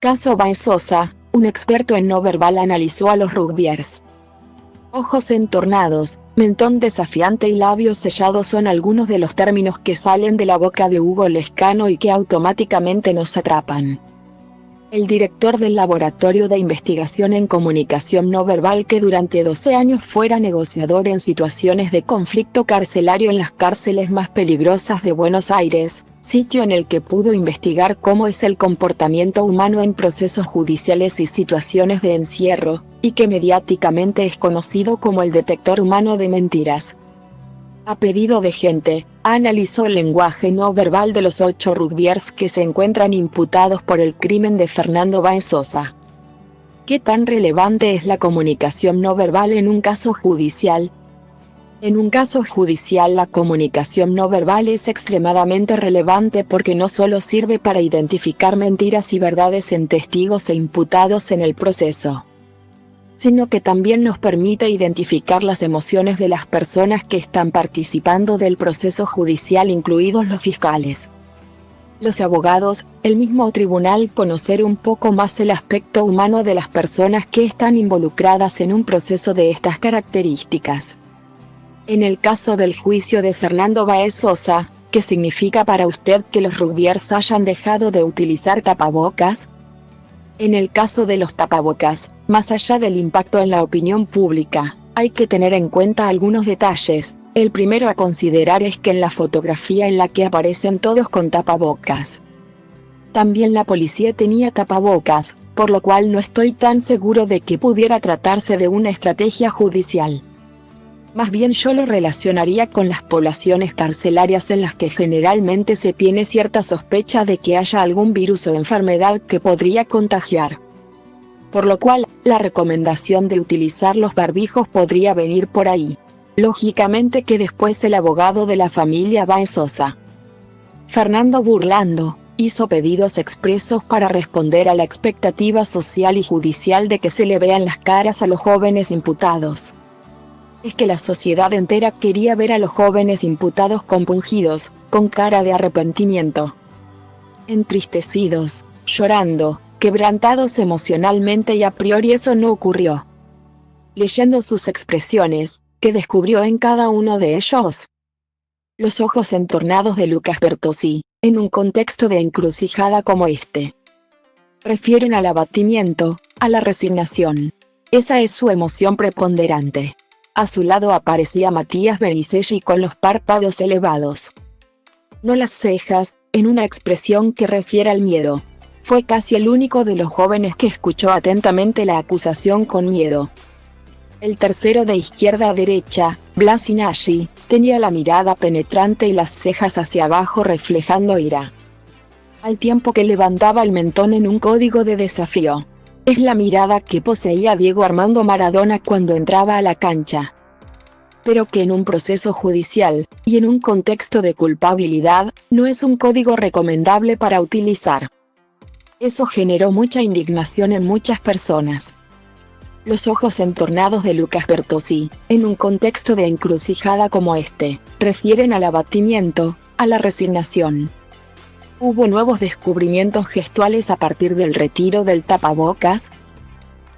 Caso Baez Sosa, un experto en no verbal analizó a los rugbyers. Ojos entornados, mentón desafiante y labios sellados son algunos de los términos que salen de la boca de Hugo Lescano y que automáticamente nos atrapan. El director del Laboratorio de Investigación en Comunicación No Verbal, que durante 12 años fuera negociador en situaciones de conflicto carcelario en las cárceles más peligrosas de Buenos Aires, sitio en el que pudo investigar cómo es el comportamiento humano en procesos judiciales y situaciones de encierro, y que mediáticamente es conocido como el detector humano de mentiras. A pedido de gente, analizó el lenguaje no verbal de los 8 rugbyers que se encuentran imputados por el crimen de Fernando Baez Sosa. ¿Qué tan relevante es la comunicación no verbal en un caso judicial? En un caso judicial, la comunicación no verbal es extremadamente relevante porque no solo sirve para identificar mentiras y verdades en testigos e imputados en el proceso, sino que también nos permite identificar las emociones de las personas que están participando del proceso judicial, incluidos los fiscales, los abogados, el mismo tribunal, conocer un poco más el aspecto humano de las personas que están involucradas en un proceso de estas características. En el caso del juicio de Fernando Baez Sosa, ¿qué significa para usted que los rugbyers hayan dejado de utilizar tapabocas? En el caso de los tapabocas, más allá del impacto en la opinión pública, hay que tener en cuenta algunos detalles. El primero a considerar es que en la fotografía en la que aparecen todos con tapabocas, también la policía tenía tapabocas, por lo cual no estoy tan seguro de que pudiera tratarse de una estrategia judicial. Más bien yo lo relacionaría con las poblaciones carcelarias en las que generalmente se tiene cierta sospecha de que haya algún virus o enfermedad que podría contagiar. Por lo cual, la recomendación de utilizar los barbijos podría venir por ahí. Lógicamente que después el abogado de la familia Baez Sosa, Fernando Burlando, hizo pedidos expresos para responder a la expectativa social y judicial de que se le vean las caras a los jóvenes imputados. Es que la sociedad entera quería ver a los jóvenes imputados compungidos, con cara de arrepentimiento, entristecidos, llorando, quebrantados emocionalmente, y a priori eso no ocurrió. Leyendo sus expresiones, ¿qué descubrió en cada uno de ellos? Los ojos entornados de Lucas Bertozzi, en un contexto de encrucijada como este, refieren al abatimiento, a la resignación. Esa es su emoción preponderante. A su lado aparecía Matías Benicelli con los párpados elevados, no las cejas, en una expresión que refiere al miedo. Fue casi el único de los jóvenes que escuchó atentamente la acusación con miedo. El tercero de izquierda a derecha, Blas Inaggi, tenía la mirada penetrante y las cejas hacia abajo reflejando ira, al tiempo que levantaba el mentón en un código de desafío. Es la mirada que poseía Diego Armando Maradona cuando entraba a la cancha, pero que en un proceso judicial, y en un contexto de culpabilidad, no es un código recomendable para utilizar. Eso generó mucha indignación en muchas personas. Los ojos entornados de Lucas Bertozzi, en un contexto de encrucijada como este, refieren al abatimiento, a la resignación. ¿Hubo nuevos descubrimientos gestuales a partir del retiro del tapabocas?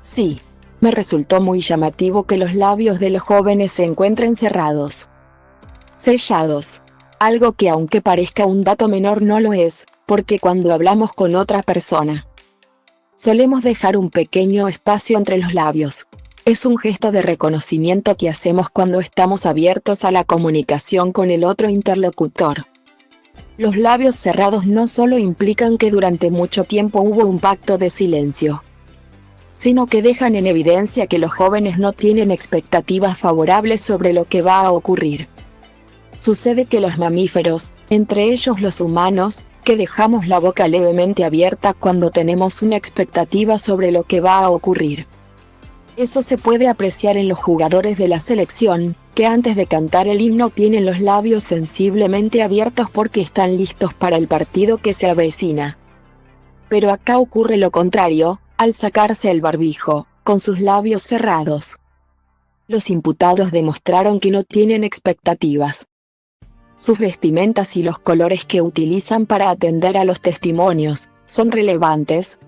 Sí. Me resultó muy llamativo que los labios de los jóvenes se encuentren cerrados, sellados. Algo que, aunque parezca un dato menor, no lo es, porque cuando hablamos con otra persona, solemos dejar un pequeño espacio entre los labios. Es un gesto de reconocimiento que hacemos cuando estamos abiertos a la comunicación con el otro interlocutor. Los labios cerrados no solo implican que durante mucho tiempo hubo un pacto de silencio, sino que dejan en evidencia que los jóvenes no tienen expectativas favorables sobre lo que va a ocurrir. Sucede que los mamíferos, entre ellos los humanos, que dejamos la boca levemente abierta cuando tenemos una expectativa sobre lo que va a ocurrir. Eso se puede apreciar en los jugadores de la selección, que antes de cantar el himno tienen los labios sensiblemente abiertos porque están listos para el partido que se avecina. Pero acá ocurre lo contrario, al sacarse el barbijo, con sus labios cerrados. Los imputados demostraron que no tienen expectativas. Sus vestimentas y los colores que utilizan para atender a los testimonios, ¿son relevantes?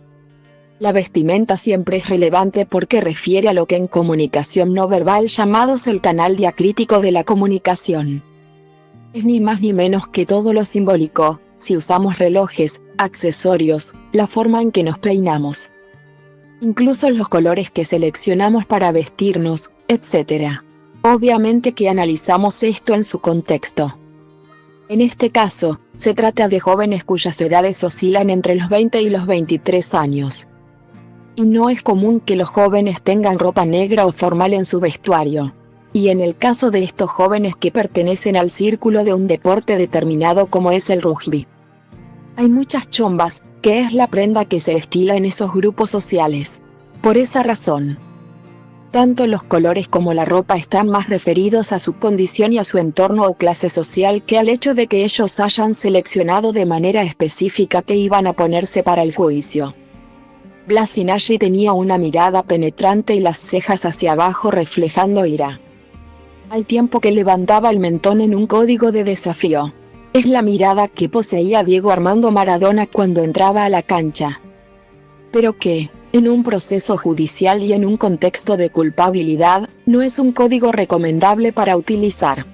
La vestimenta siempre es relevante porque refiere a lo que en comunicación no verbal llamamos el canal diacrítico de la comunicación. Es ni más ni menos que todo lo simbólico, si usamos relojes, accesorios, la forma en que nos peinamos. Incluso los colores que seleccionamos para vestirnos, etc. Obviamente que analizamos esto en su contexto. En este caso, se trata de jóvenes cuyas edades oscilan entre los 20 y los 23 años. Y no es común que los jóvenes tengan ropa negra o formal en su vestuario. Y en el caso de estos jóvenes que pertenecen al círculo de un deporte determinado como es el rugby. Hay muchas chombas, que es la prenda que se estila en esos grupos sociales. Por esa razón, tanto los colores como la ropa están más referidos a su condición y a su entorno o clase social que al hecho de que ellos hayan seleccionado de manera específica qué iban a ponerse para el juicio. Blasinaggi tenía una mirada penetrante y las cejas hacia abajo reflejando ira, al tiempo que levantaba el mentón en un código de desafío. Es la mirada que poseía Diego Armando Maradona cuando entraba a la cancha. Pero que, en un proceso judicial y en un contexto de culpabilidad, no es un código recomendable para utilizar.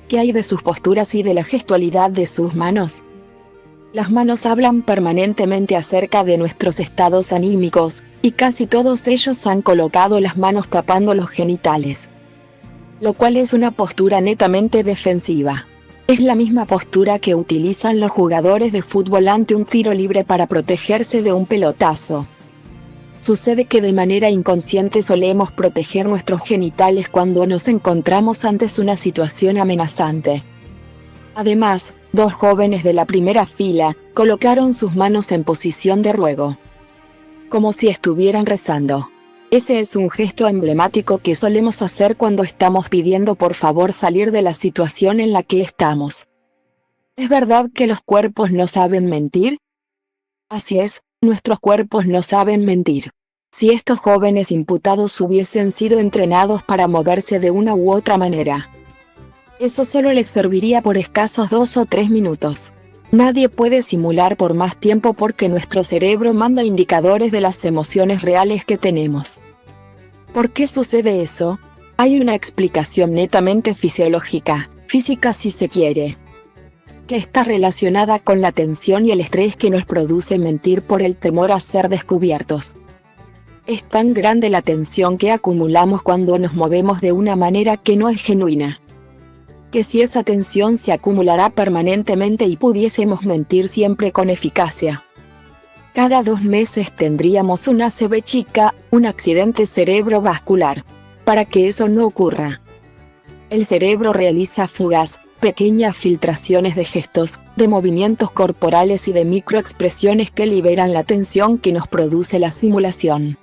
¿Qué hay de sus posturas y de la gestualidad de sus manos? Las manos hablan permanentemente acerca de nuestros estados anímicos, y casi todos ellos han colocado las manos tapando los genitales. Lo cual es una postura netamente defensiva. Es la misma postura que utilizan los jugadores de fútbol ante un tiro libre para protegerse de un pelotazo. Sucede que de manera inconsciente solemos proteger nuestros genitales cuando nos encontramos ante una situación amenazante. Además, dos jóvenes de la primera fila colocaron sus manos en posición de ruego, como si estuvieran rezando. Ese es un gesto emblemático que solemos hacer cuando estamos pidiendo por favor salir de la situación en la que estamos. ¿Es verdad que los cuerpos no saben mentir? Así es, nuestros cuerpos no saben mentir. Si estos jóvenes imputados hubiesen sido entrenados para moverse de una u otra manera, eso solo les serviría por escasos 2 o 3 minutos. Nadie puede simular por más tiempo porque nuestro cerebro manda indicadores de las emociones reales que tenemos. ¿Por qué sucede eso? Hay una explicación netamente fisiológica, física si se quiere, que está relacionada con la tensión y el estrés que nos produce mentir por el temor a ser descubiertos. Es tan grande la tensión que acumulamos cuando nos movemos de una manera que no es genuina, que si esa tensión se acumulará permanentemente y pudiésemos mentir siempre con eficacia, cada 2 meses tendríamos una ACV chica, un accidente cerebrovascular. Para que eso no ocurra, el cerebro realiza fugas, pequeñas filtraciones de gestos, de movimientos corporales y de microexpresiones que liberan la tensión que nos produce la simulación.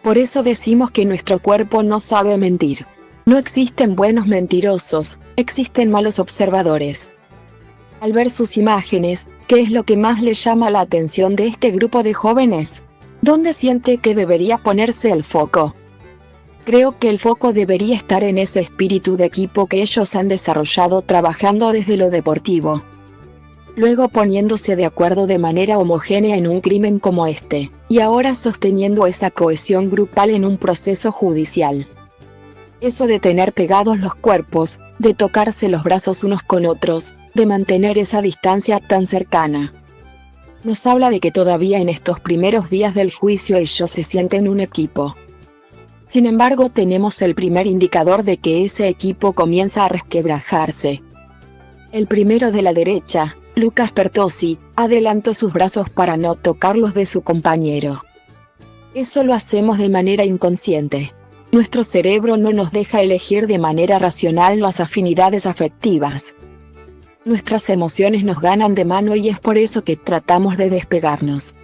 Por eso decimos que nuestro cuerpo no sabe mentir. No existen buenos mentirosos, existen malos observadores. Al ver sus imágenes, ¿qué es lo que más le llama la atención de este grupo de jóvenes? ¿Dónde siente que debería ponerse el foco? Creo que el foco debería estar en ese espíritu de equipo que ellos han desarrollado trabajando desde lo deportivo, luego poniéndose de acuerdo de manera homogénea en un crimen como este, y ahora sosteniendo esa cohesión grupal en un proceso judicial. Eso de tener pegados los cuerpos, de tocarse los brazos unos con otros, de mantener esa distancia tan cercana, nos habla de que todavía en estos primeros días del juicio ellos se sienten un equipo. Sin embargo, tenemos el primer indicador de que ese equipo comienza a resquebrajarse. El primero de la derecha, Lucas Pertossi, adelantó sus brazos para no tocar los de su compañero. Eso lo hacemos de manera inconsciente. Nuestro cerebro no nos deja elegir de manera racional las afinidades afectivas. Nuestras emociones nos ganan de mano y es por eso que tratamos de despegarnos,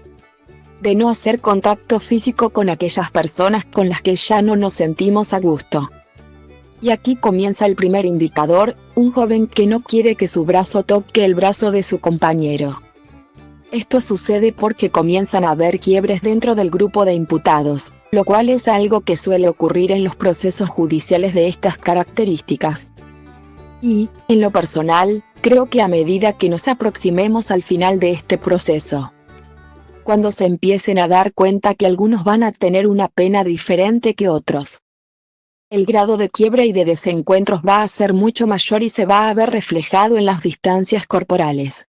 de no hacer contacto físico con aquellas personas con las que ya no nos sentimos a gusto. Y aquí comienza el primer indicador, un joven que no quiere que su brazo toque el brazo de su compañero. Esto sucede porque comienzan a haber quiebres dentro del grupo de imputados, lo cual es algo que suele ocurrir en los procesos judiciales de estas características. Y, en lo personal, creo que a medida que nos aproximemos al final de este proceso, Cuando se empiecen a dar cuenta que algunos van a tener una pena diferente que otros. El grado de quiebre y de desencuentros va a ser mucho mayor y se va a ver reflejado en las distancias corporales.